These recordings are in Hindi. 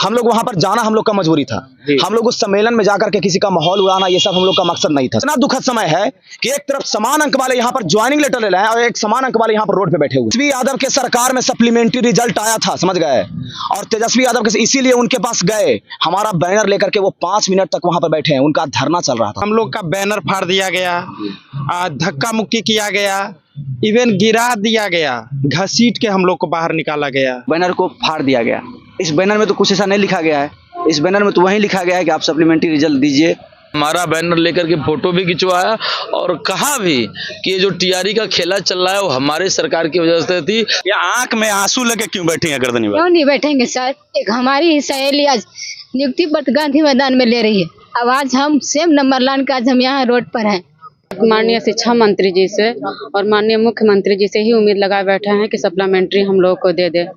हम लोग वहां पर जाना हम लोग का मजबूरी था। हम लोग उस सम्मेलन में जाकर के किसी का माहौल उड़ाना ये सब हम लोग का मकसद नहीं था। इतना दुखद समय है कि एक तरफ समान अंक वाले यहाँ पर ज्वाइनिंग लेटर ले रहे हैं और एक समान अंक वाले यहाँ पर रोड पे बैठे हुए। तेजस्वी यादव के सरकार में सप्लीमेंट्री रिजल्ट आया था, समझ गए, और तेजस्वी यादव के इसीलिए उनके पास गए, हमारा बैनर लेकर के वो 5 मिनट तक वहां पर बैठे हैं, उनका धरना चल रहा था। हम लोग का बैनर फाड़ दिया गया, धक्का मुक्की किया गया, इवन गिरा दिया गया, घसीट के हम लोग को बाहर निकाला गया, बैनर को फाड़ दिया गया। इस बैनर में तो कुछ ऐसा नहीं लिखा गया है, इस बैनर में तो वही लिखा गया है कि आप सप्लीमेंट्री रिजल्ट दीजिए। हमारा बैनर लेकर के फोटो भी खिंचवाया और कहा भी कि ये जो टीआरई का खेला चल रहा है वो हमारे सरकार की वजह से थी। या आंख में आंसू लेके क्यों बैठी हैं गर्दनी पर? क्यों नहीं बैठेंगे सर, एक हमारी ही सहेली आज नियुक्ति पत्र गांधी मैदान में ले रही है। अब आज हम सेम नंबर लान के आज हम यहाँ रोड पर हैं। माननीय शिक्षा मंत्री जी से और माननीय मुख्यमंत्री जी से ही उम्मीद लगाए बैठे हैं कि सप्लीमेंट्री हम लोग को दे दे।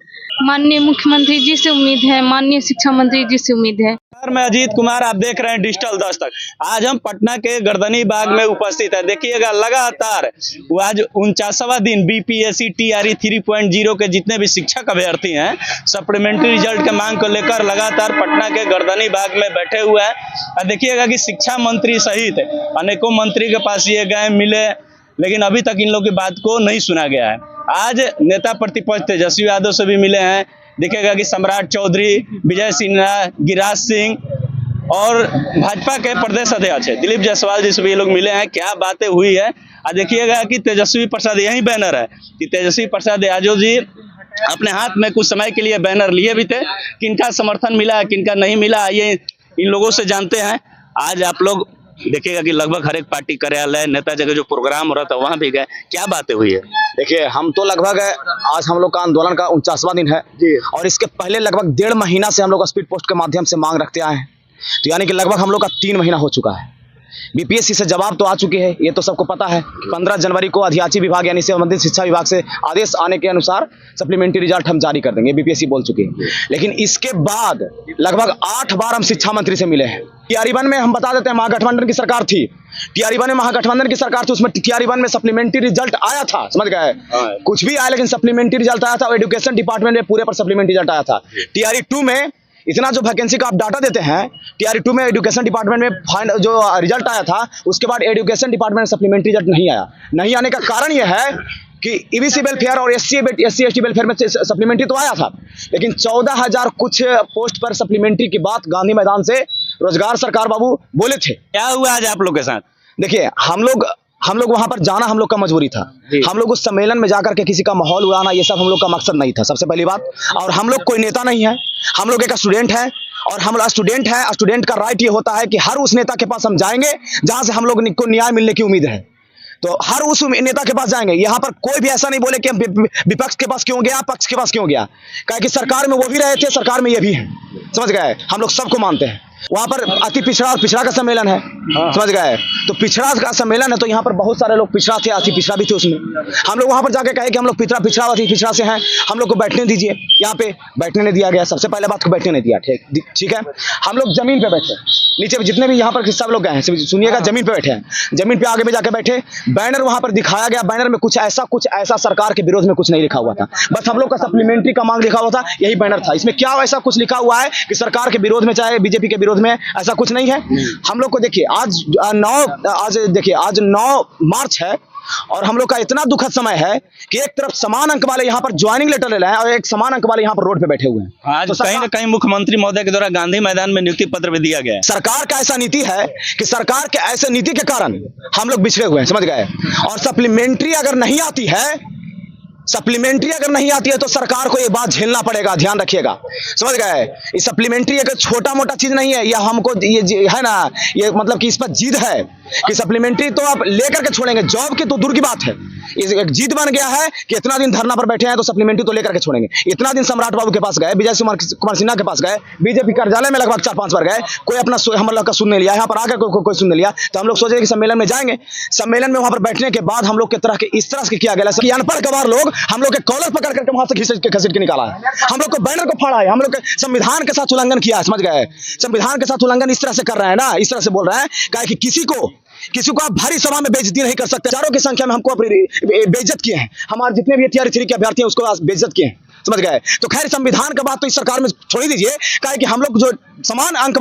माननीय मुख्यमंत्री जी से उम्मीद है, माननीय शिक्षा मंत्री जी से उम्मीद है। मैं अजीत कुमार, आप देख रहे हैं डिजिटल दस्तक। आज हम पटना के गर्दनी बाग में उपस्थित है। देखिएगा लगातार वो आज 49वां दिन बीपीएससी टीआरई 3.0 के जितने भी शिक्षक अभ्यर्थी हैं सप्लीमेंट्री रिजल्ट के मांग को लेकर लगातार पटना के गर्दनी बाग में बैठे हुए हैं। देखिएगा कि शिक्षा मंत्री सहित अनेकों मंत्री के पास ये गए, मिले, लेकिन अभी तक इन लोगों की बात को नहीं सुना गया है। आज नेता प्रतिपक्ष तेजस्वी यादव से भी मिले हैं। दिखेगा कि सम्राट चौधरी, विजय सिन्हा, गिरिराज सिंह और भाजपा के प्रदेश अध्यक्ष दिलीप जायसवाल जी से भी ये लोग मिले हैं। क्या बातें हुई है आज देखिएगा कि तेजस्वी प्रसाद, यही बैनर है कि तेजस्वी प्रसाद यादव जी अपने हाथ में कुछ समय के लिए बैनर लिए भी थे। किनका समर्थन मिला, किनका नहीं मिला, ये इन लोगों से जानते हैं। आज आप लोग देखिएगा कि लगभग हर एक पार्टी कार्यालय, नेता जगह जो प्रोग्राम हो रहा था वहां भी गए। क्या बातें हुई है? देखिए, हम तो लगभग आज हम लोग का आंदोलन का 49वां दिन है और इसके पहले लगभग 1.5 महीना से हम लोग स्पीड पोस्ट के माध्यम से मांग रखते आए हैं। तो यानी कि लगभग हम लोग का 3 महीना हो चुका है। बीपीएससी से जवाब तो आ चुके हैं, ये तो सबको पता है। 15 जनवरी को अधियाची विभाग यानी संबंधित शिक्षा विभाग से आदेश आने के अनुसार सप्लीमेंट्री रिजल्ट हम जारी कर देंगे, बीपीएससी बोल चुके हैं। लेकिन इसके बाद लगभग 8 बार हम शिक्षा मंत्री से मिले हैं। टीआरई-1 में हम बता देते हैं महागठबंधन की सरकार थी, टीआरई-1 में महागठबंधन की सरकार थी, उसमें टीआरई-1 में सप्लीमेंट्री रिजल्ट आया था, समझ गए, कुछ भी आया लेकिन सप्लीमेंट्री रिजल्ट आया था और एजुकेशन डिपार्टमेंट में पूरे पर सप्लीमेंट्री रिजल्ट आया था। टीआरई-2 में इतना जो वैकेंसी का आप डाटा देते हैं, टीआरई-2 में एजुकेशन डिपार्टमेंट में जो रिजल्ट आया था उसके बाद एजुकेशन डिपार्टमेंट में सप्लीमेंट्री रिजल्ट नहीं आया। नहीं आने का कारण यह है कि ईबीसी वेलफेयर और एससी एसटी वेलफेयर में सप्लीमेंट्री तो आया था, लेकिन 14,000 कुछ पोस्ट पर सप्लीमेंट्री की बात गांधी मैदान से रोजगार सरकार बाबू बोले थे। क्या हुआ आज आप लोग के साथ? देखिए, हम लोग वहां पर जाना हम लोग का मजबूरी था। हम लोग उस सम्मेलन में जाकर के किसी का माहौल उड़ाना ये सब हम लोग का मकसद नहीं था, सबसे पहली बात। और हम लोग कोई नेता नहीं है, हम लोग एक स्टूडेंट है और हम स्टूडेंट है। स्टूडेंट का राइट ये होता है कि हर उस नेता के पास हम जाएंगे जहां से हम लोग को न्याय मिलने की उम्मीद है, तो हर उस नेता के पास जाएंगे। यहाँ पर कोई भी ऐसा नहीं बोले कि विपक्ष के पास क्यों गया, पक्ष के पास क्यों गया, कि सरकार में वो भी रहे थे, सरकार में ये भी है, समझ गए। हम लोग सबको मानते हैं। वहां पर अति पिछड़ा और पिछड़ा का सम्मेलन है, समझ गए, तो पिछड़ा का सम्मेलन है तो यहाँ पर बहुत सारे लोग पिछड़ा थे, अति पिछड़ा भी थे उसमें। हम लोग वहां पर जाके कहे कि हम लोग पिछड़ा अति पिछड़ा से हैं, हम लोग को बैठने दीजिए। यहाँ पे बैठने नहीं दिया गया, सबसे पहले बात को बैठने नहीं दिया, ठीक है। हम लोग जमीन पे बैठे, नीचे जितने भी यहाँ पर सब लोग गए हैं सुनिएगा, जमीन पे बैठे हैं, जमीन पे आगे में जाके बैठे। बैनर वहां पर दिखाया गया, बैनर में कुछ ऐसा सरकार के विरोध में कुछ नहीं लिखा हुआ था, बस हम लोग का सप्लीमेंट्री का मांग लिखा हुआ था, यही बैनर था। इसमें क्या ऐसा कुछ लिखा हुआ है कि सरकार के विरोध में, चाहे बीजेपी के विरोध में, ऐसा कुछ नहीं है। हम लोग को देखिए आज 9 मार्च है और हम लोग का इतना दुखद समय है कि एक तरफ समान अंक वाले यहाँ पर ज्वाइनिंग लेटर ले रहे हैं और एक समान अंक वाले यहाँ पर रोड पे बैठे हुए हैं। आज तो कहीं ना कहीं मुख्यमंत्री महोदय के द्वारा गांधी मैदान में नियुक्ति पत्र भी दिया गया है। सरकार का ऐसा नीति है कि सरकार के ऐसे नीति के कारण हम लोग बिछड़े हुए हैं, समझ गए। और सप्लीमेंट्री अगर नहीं आती है तो सरकार को ये बात झेलना पड़ेगा, ध्यान रखिएगा, समझ गए। ये सप्लीमेंट्री एक छोटा मोटा चीज नहीं है, या हमको ये है ना, ये मतलब कि इस पर जिद है कि सप्लीमेंट्री तो आप लेकर के छोड़ेंगे, जॉब की तो दूर की बात है, एक जिद बन गया है कि इतना दिन धरना पर बैठे हैं तो सप्लीमेंट्री तो लेकर के छोड़ेंगे। इतना दिन सम्राट बाबू के पास गए, विजय कुमार सिन्हा के पास गए, बीजेपी कार्यालय में लगभग 4-5 बार गए, कोई अपना हम लोग का सुन नहीं लिया, यहाँ पर आकर कोई सुन नहीं लिया। तो हम लोग सोचे कि सम्मेलन में जाएंगे, सम्मेलन में वहां पर बैठने के बाद हम लोग के तरह के इस तरह से किया गया कि अनपढ़ गवार लोग हम लोग के कॉलर पकड़ करके वहां से घसीट के निकाला है, हम लोग को बैनर को फाड़ा है, हम लोग संविधान के साथ उल्लंघन किया है, समझ गए। संविधान के साथ उल्लंघन इस तरह से कर रहे हैं ना, इस तरह से बोल रहे हैं कि किसी को आप भारी सभा में बेइज्जती नहीं कर सकते। हजारों की संख्या में हमको बेइज्जत किए हैं, हमारे जितने भी टीआरई 3 के अभ्यर्थी हैं उसको बेइज्जत किए हैं, समझ गए। तो खैर संविधान का बात तो इस सरकार में छोड़ दीजिए, क्या कि हम लोग जो समान अंक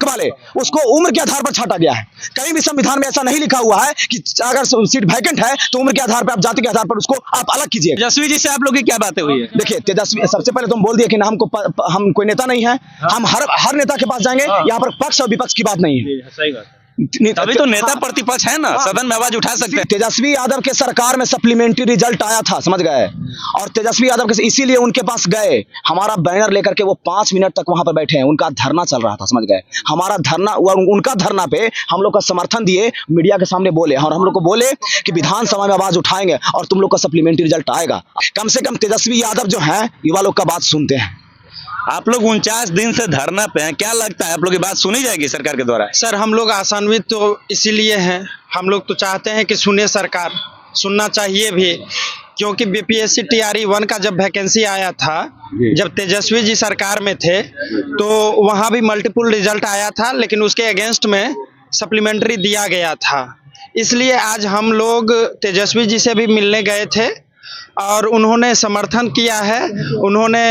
वाले उसको उम्र के आधार पर छांटा गया है। कहीं भी संविधान में ऐसा नहीं लिखा हुआ है कि अगर सीट वैकेंट है तो उम्र के आधार पर, आप जाति के आधार पर उसको आप अलग कीजिए। तेजस्वी जी से आप लोग की क्या बातें हुई है? देखिए तेजस्वी, सबसे पहले तुम बोल दिए कि ना हम कोई नेता नहीं है, हम हर नेता के पास जाएंगे। यहाँ पर पक्ष और विपक्ष की बात नहीं है। सही बात, अभी तो नेता प्रतिपक्ष है ना, सदन में आवाज उठा सकते हैं। तेजस्वी यादव के सरकार में सप्लीमेंट्री रिजल्ट आया था, समझ गए। और तेजस्वी यादव के इसीलिए उनके पास गए, हमारा बैनर लेकर के वो 5 मिनट तक वहां पर बैठे हैं। उनका धरना चल रहा था, समझ गए। हमारा धरना, उनका धरना पे हम लोग का समर्थन दिए, मीडिया के सामने बोले और हम लोग को बोले कि विधानसभा में आवाज उठाएंगे और तुम लोग का सप्लीमेंट्री रिजल्ट आएगा। कम से कम तेजस्वी यादव जो है युवा लोग का बात सुनते हैं। आप लोग 49 दिन से धरना पे हैं, क्या लगता है आप लोग की बात सुनी जाएगी सरकार के द्वारा? सर हम लोग आशान्वित तो इसीलिए हैं, हम लोग तो चाहते हैं कि सुने सरकार, सुनना चाहिए भी, क्योंकि बीपीएससी टीआरई 1 का जब वैकेंसी आया था, जब तेजस्वी जी सरकार में थे तो वहाँ भी मल्टीपल रिजल्ट आया था, लेकिन उसके अगेंस्ट में सप्लीमेंट्री दिया गया था। इसलिए आज हम लोग तेजस्वी जी से भी मिलने गए थे और उन्होंने समर्थन किया है, उन्होंने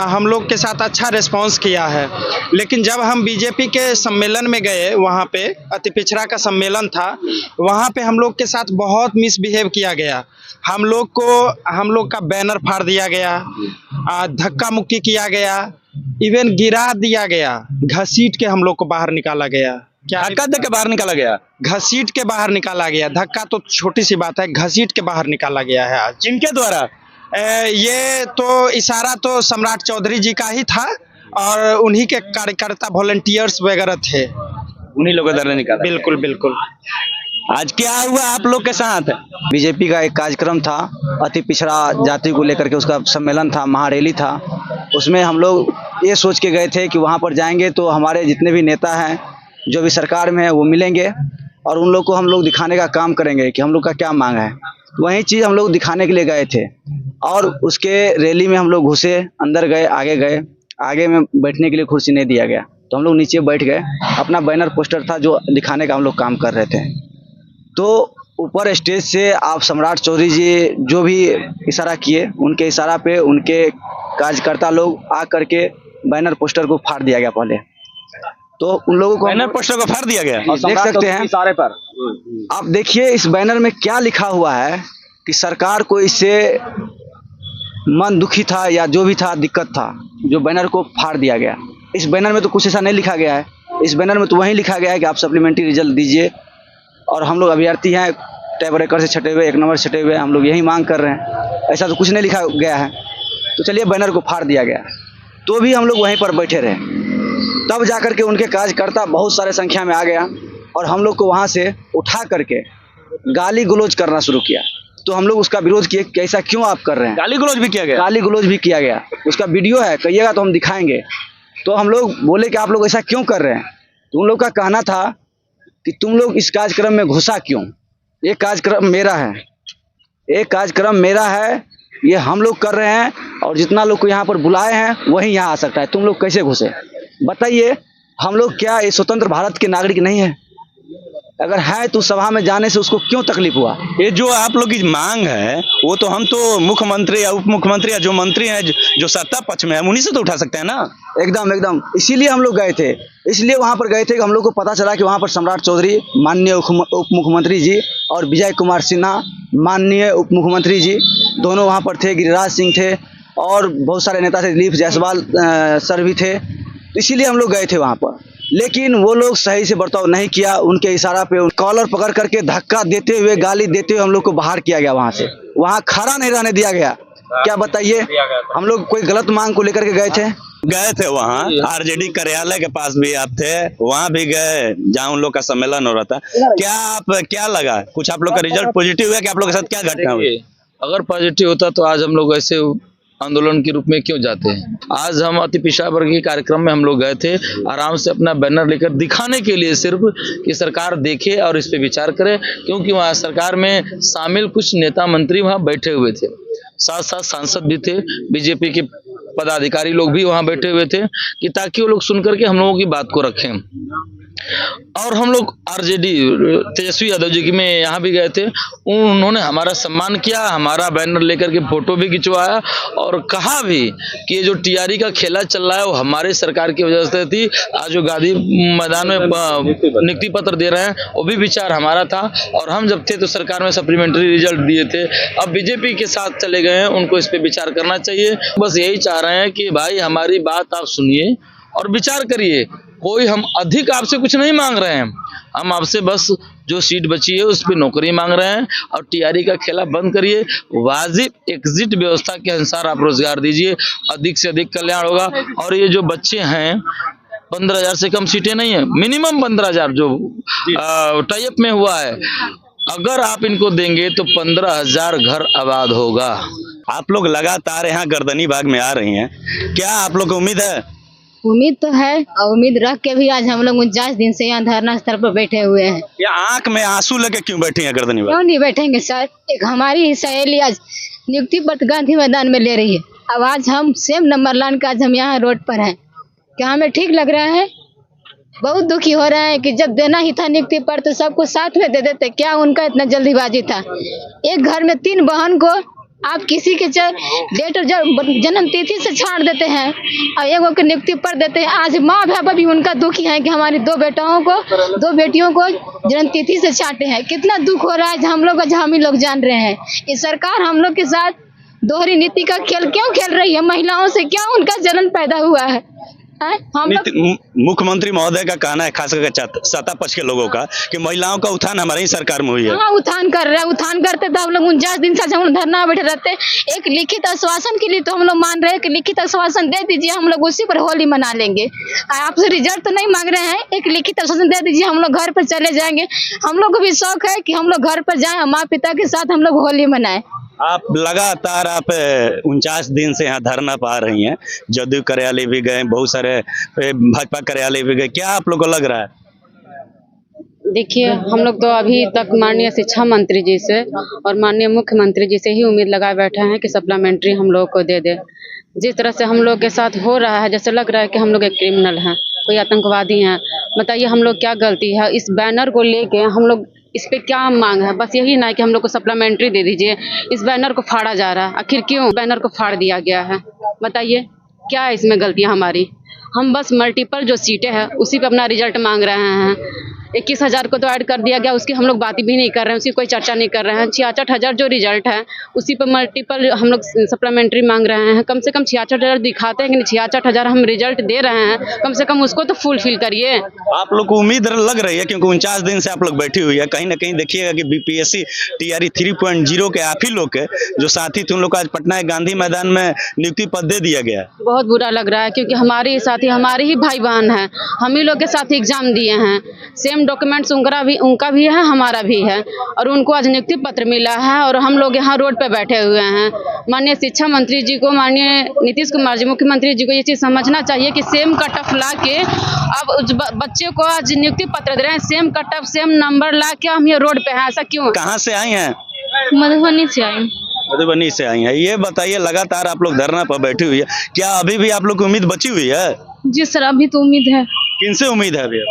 हम लोग के साथ अच्छा रिस्पांस किया है। लेकिन जब हम बीजेपी के सम्मेलन में गए, वहाँ पे अति पिछड़ा का सम्मेलन था, वहाँ पे हम लोग के साथ बहुत मिसबिहेव किया गया। हम लोग का बैनर फाड़ दिया गया, धक्का मुक्की किया गया, इवन गिरा दिया गया, घसीट के हम लोग को बाहर निकाला गया। क्या धक्का दे के बाहर निकाला गया? घसीट के बाहर निकाला गया। धक्का तो छोटी सी बात है, घसीट के बाहर निकाला गया है आज। जिनके द्वारा? ये तो इशारा तो सम्राट चौधरी जी का ही था और उन्हीं के कार्यकर्ता वॉलंटियर्स वगैरह थे, उन्हीं लोगों द्वारा निकाला। बिल्कुल बिल्कुल। आज क्या हुआ आप लोग के साथ? बीजेपी का एक कार्यक्रम था, अति पिछड़ा जाति को लेकर के उसका सम्मेलन था, महारैली था। उसमें हम लोग ये सोच के गए थे कि वहाँ पर जाएंगे तो हमारे जितने भी नेता हैं जो भी सरकार में है वो मिलेंगे और उन लोग को हम लोग दिखाने का काम करेंगे कि हम लोग का क्या मांग है। वही चीज़ हम लोग दिखाने के लिए गए थे और उसके रैली में हम लोग घुसे, अंदर गए, आगे में बैठने के लिए कुर्सी नहीं दिया गया तो हम लोग नीचे बैठ गए। अपना बैनर पोस्टर था जो दिखाने का हम लोग काम कर रहे थे। तो ऊपर स्टेज से आप सम्राट चौधरी जी जो भी इशारा किए, उनके इशारा पे उनके कार्यकर्ता लोग आ करके बैनर पोस्टर को फाड़ दिया गया पहले। तो उन लोगों को बैनर पोस्टर को फाड़ दिया गया, देख सकते हैं इशारे पर। आप देखिए इस बैनर में क्या लिखा हुआ है कि सरकार को इससे मन दुखी था या जो भी था, दिक्कत था, जो बैनर को फाड़ दिया गया। इस बैनर में तो कुछ ऐसा नहीं लिखा गया है। इस बैनर में तो वही लिखा गया है कि आप सप्लीमेंट्री रिजल्ट दीजिए और हम लोग अभ्यर्थी हैं, टाइप ब्रेकर से छटे हुए, 1 नंबर छटे हुए, हम लोग यही मांग कर रहे हैं। ऐसा तो कुछ नहीं लिखा गया है। तो चलिए बैनर को फाड़ दिया गया तो भी हम लोग वहीं पर बैठे रहे। तब जाकर के उनके कार्यकर्ता बहुत सारे संख्या में आ गया और हम लोग को वहाँ से उठा करके गाली गलौज करना शुरू किया। तो हम लोग उसका विरोध किए कि ऐसा क्यों आप कर रहे हैं। गाली गलौज भी किया गया? गाली गलौज भी किया गया। उसका वीडियो है, कहिएगा तो हम दिखाएंगे। तो हम लोग बोले कि आप लोग ऐसा क्यों कर रहे हैं। तो उन लोग का कहना था कि तुम लोग इस कार्यक्रम में घुसा क्यों, ये कार्यक्रम मेरा है, ये कार्यक्रम मेरा है, ये हम लोग कर रहे हैं और जितना लोग को यहाँ पर बुलाए हैं वही यहाँ आ सकता है, तुम लोग कैसे घुसे। बताइए, हम लोग क्या ये स्वतंत्र भारत के नागरिक नहीं है? अगर है तो सभा में जाने से उसको क्यों तकलीफ हुआ? ये जो आप लोग की मांग है वो तो हम तो मुख्यमंत्री या उप मुख्यमंत्री या जो मंत्री हैं जो सत्ता पक्ष में है उन्हीं से तो उठा सकते हैं ना। एकदम इसीलिए हम लोग गए थे, इसलिए वहाँ पर गए थे कि हम लोग को पता चला कि वहाँ पर सम्राट चौधरी माननीय उप मुख्यमंत्री जी और विजय कुमार सिन्हा माननीय उप मुख्यमंत्री जी दोनों वहाँ पर थे, गिरिराज सिंह थे और बहुत सारे नेता थे, दिलीप जायसवाल सर भी थे। तो इसीलिए हम लोग गए थे वहाँ पर, लेकिन वो लोग सही से बर्ताव नहीं किया। उनके इशारा पे कॉलर पकड़ करके धक्का देते हुए, गाली देते हुए हम लोग को बाहर किया गया, वहाँ से वहाँ खड़ा नहीं रहने दिया गया। क्या बताइए, हम लोग कोई गलत मांग को लेकर के गए थे वहाँ आरजेडी कार्यालय के पास भी आप थे, वहाँ भी गए जहाँ उन लोग का सम्मेलन हो रहा था। क्या लगा, कुछ आप लोग का रिजल्ट पॉजिटिव है कि आप लोग के साथ क्या घटना हुई? अगर पॉजिटिव होता तो आज हम लोग ऐसे आंदोलन के रूप में क्यों जाते हैं। आज हम अति पिछड़ा वर्ग के कार्यक्रम में हम लोग गए थे, आराम से अपना बैनर लेकर दिखाने के लिए, सिर्फ कि सरकार देखे और इस पे विचार करे, क्योंकि वहाँ सरकार में शामिल कुछ नेता मंत्री वहाँ बैठे हुए थे, साथ साथ सांसद भी थे, बीजेपी के पदाधिकारी लोग भी वहाँ बैठे हुए थे, कि ताकि वो लोग सुन करके हम लोगों की बात को रखें। और हम लोग आरजेडी तेजस्वी यादव जी की में यहाँ भी गए थे, उन्होंने हमारा सम्मान किया, हमारा बैनर लेकर के फोटो भी खिंचवाया और कहा भी कि ये जो टीआरई का खेला चल रहा है वो हमारे सरकार की वजह से थी। आज जो गांधी मैदान में नियुक्ति पत्र दे रहे हैं वो भी विचार हमारा था, और हम जब थे तो सरकार में सप्लीमेंट्री रिजल्ट दिए थे। अब बीजेपी के साथ चले गए हैं, उनको इस पे विचार करना चाहिए। बस यही चाह रहे हैं कि भाई हमारी बात आप सुनिए और विचार करिए। कोई हम अधिक आपसे कुछ नहीं मांग रहे हैं, हम आपसे बस जो सीट बची है उस पर नौकरी मांग रहे हैं, और टीआरई का खेला बंद करिए। वाजिब एग्जिट व्यवस्था के अनुसार आप रोजगार दीजिए, अधिक से अधिक कल्याण होगा। और ये जो बच्चे हैं 15,000 से कम सीटें नहीं है, मिनिमम 15,000 जो टाई अप में हुआ है, अगर आप इनको देंगे तो 15,000 घर आबाद होगा। आप लोग लगातार यहाँ गर्दनी बाग में आ रही हैं, क्या आप लोग को उम्मीद है? उम्मीद तो है, और उम्मीद रख के भी आज हम लोग 49 दिन से यहाँ धरना स्थल पर बैठे हुए हैं। या आंख में आंसू लेके क्यों बैठी हैं गर्दनी बाग? क्यों नहीं बैठेंगे सर, एक हमारी ही सहेली आज नियुक्ति पत्र गांधी मैदान में ले रही है। अब आज हम सेम नंबर लाइन का आज हम यहाँ रोड पर हैं, क्या हमें ठीक लग रहा है? बहुत दुखी हो रहे हैं कि जब देना ही था नियुक्ति पत्र तो सबको साथ में दे देते, क्या उनका इतना जल्दीबाजी था? एक घर में 3 बहन को आप किसी के डेट और जन्म तिथि से छाड़ देते हैं और एगो के नियुक्ति पत्र देते हैं। आज माँ बाप भी उनका दुखी है कि हमारी 2 बेटियों को जन्म तिथि से छाटे हैं। कितना दुख हो रहा है हम लोग, हम ही लोग जान रहे हैं। ये सरकार हम लोग के साथ दोहरी नीति का खेल क्यों खेल रही है? महिलाओं से क्या उनका जलन पैदा हुआ है? हम मुख्यमंत्री महोदय का कहना है, खास करके सत्ता पक्ष के लोगों का, कि महिलाओं का उत्थान हमारी ही सरकार में हुई है। हाँ, उत्थान कर रहे हैं, उत्थान करते तो हम लोग 49 दिन से हम धरना बैठे रहते। एक लिखित आश्वासन के लिए तो हम लोग मान रहे हैं कि लिखित आश्वासन दे दीजिए, हम लोग उसी पर होली मना लेंगे। आपसे रिजल्ट तो नहीं मांग रहे हैं, एक लिखित आश्वासन दे दीजिए, हम लोग घर पर चले जाएंगे। हम लोग को भी शौक है कि हम लोग घर पर जाएं, माँ पिता के साथ हम लोग होली मनाएं। आप लगातार 49 दिन से यहाँ धरना पा रही हैं, जदयू कार्यालय भी गए, बहुत सारे भाजपा कार्यालय भी गए, क्या आप लोग को लग रहा है? देखिए, हम लोग तो अभी तक माननीय शिक्षा मंत्री जी से और माननीय मुख्यमंत्री जी से ही उम्मीद लगाए बैठे हैं कि सप्लीमेंट्री हम लोग को दे दे। जिस तरह से हम लोग के साथ हो रहा है, जैसे लग रहा है कि हम लोग एक क्रिमिनल हैं, कोई आतंकवादी हैं। बताइए हम लोग क्या गलती है? इस बैनर को लेके हम लोग इस पे क्या मांग है? बस यही ना कि हम लोग को सप्लीमेंट्री दे दीजिए। इस बैनर को फाड़ा जा रहा है, आखिर क्यों बैनर को फाड़ दिया गया है? बताइए क्या है इसमें गलतियां हमारी? हम बस मल्टीपल जो सीटें हैं उसी पे अपना रिजल्ट मांग रहे हैं। 21,000 को तो ऐड कर दिया गया, उसकी हम लोग बात भी नहीं कर रहे हैं, उसकी कोई चर्चा नहीं कर रहे हैं। 66,000 जो रिजल्ट है उसी पर मल्टीपल हम लोग सप्लीमेंट्री मांग रहे हैं। कम से कम 66,000 दिखाते हैं कि 66,000 हम रिजल्ट दे रहे हैं, कम से कम उसको तो फुलफिल करिए। आप लोग को उम्मीद लग रही है, क्योंकि 49 दिन से आप लोग बैठी हुई है, कहीं ना कहीं देखिएगा कि बीपीएससी टीआरई 3.0 के आप ही लोग के जो साथी थे उन लोग को आज पटना के गांधी मैदान में नियुक्ति पद दे दिया गया। बहुत बुरा लग रहा है, क्योंकि हमारे साथी हमारे ही भाई बहन हैं, हम ही लोग के साथ एग्जाम दिए हैं, सेम डॉक्यूमेंट्स उनका भी है हमारा भी है, और उनको आज नियुक्ति पत्र मिला है और हम लोग यहाँ रोड पे बैठे हुए हैं। माननीय शिक्षा मंत्री जी को, माननीय नीतीश कुमार जी मुख्यमंत्री जी को ये चीज़ समझना चाहिए कि सेम कट ऑफ ला के अब बच्चे को आज नियुक्ति पत्र दे रहे हैं, same cut off same number ला के हम ये रोड पे हैं। ऐसा क्यों? कहाँ से आई हैं? मधुबनी से आई। मधुबनी से आई हैं। ये बताइए, लगातार आप लोग धरना पर बैठी हुई है, क्या अभी भी आप लोग की उम्मीद बची हुई है? जी सर, अभी तो उम्मीद है। किनसे उम्मीद है अभी?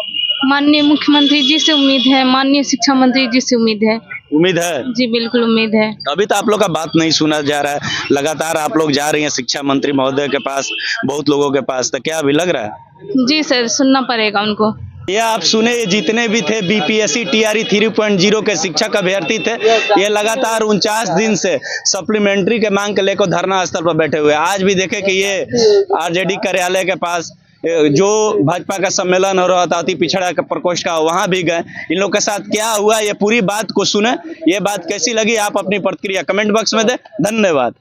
माननीय मुख्यमंत्री जी से उम्मीद है, माननीय शिक्षा मंत्री जी से उम्मीद है। उम्मीद है? जी बिल्कुल उम्मीद है। अभी तो आप लोग का बात नहीं सुना जा रहा है, लगातार आप लोग जा रही हैं शिक्षा मंत्री महोदय के पास, बहुत लोगों के पास, तो क्या अभी लग रहा है? जी सर, सुनना पड़ेगा उनको। ये आप सुने, जितने भी थे बीपीएससी टीआरई 3.0 के शिक्षक अभ्यर्थी थे, ये लगातार 49 दिन से सप्लीमेंट्री के मांग के लेकर धरना स्थल पर बैठे हुए। आज भी देखे कि ये आरजेडी कार्यालय के पास जो भाजपा का सम्मेलन हो रहा था अति पिछड़ा का प्रकोष्ठ का, वहां भी गए। इन लोग के साथ क्या हुआ, ये पूरी बात को सुने। ये बात कैसी लगी, आप अपनी प्रतिक्रिया कमेंट बॉक्स में दें। धन्यवाद।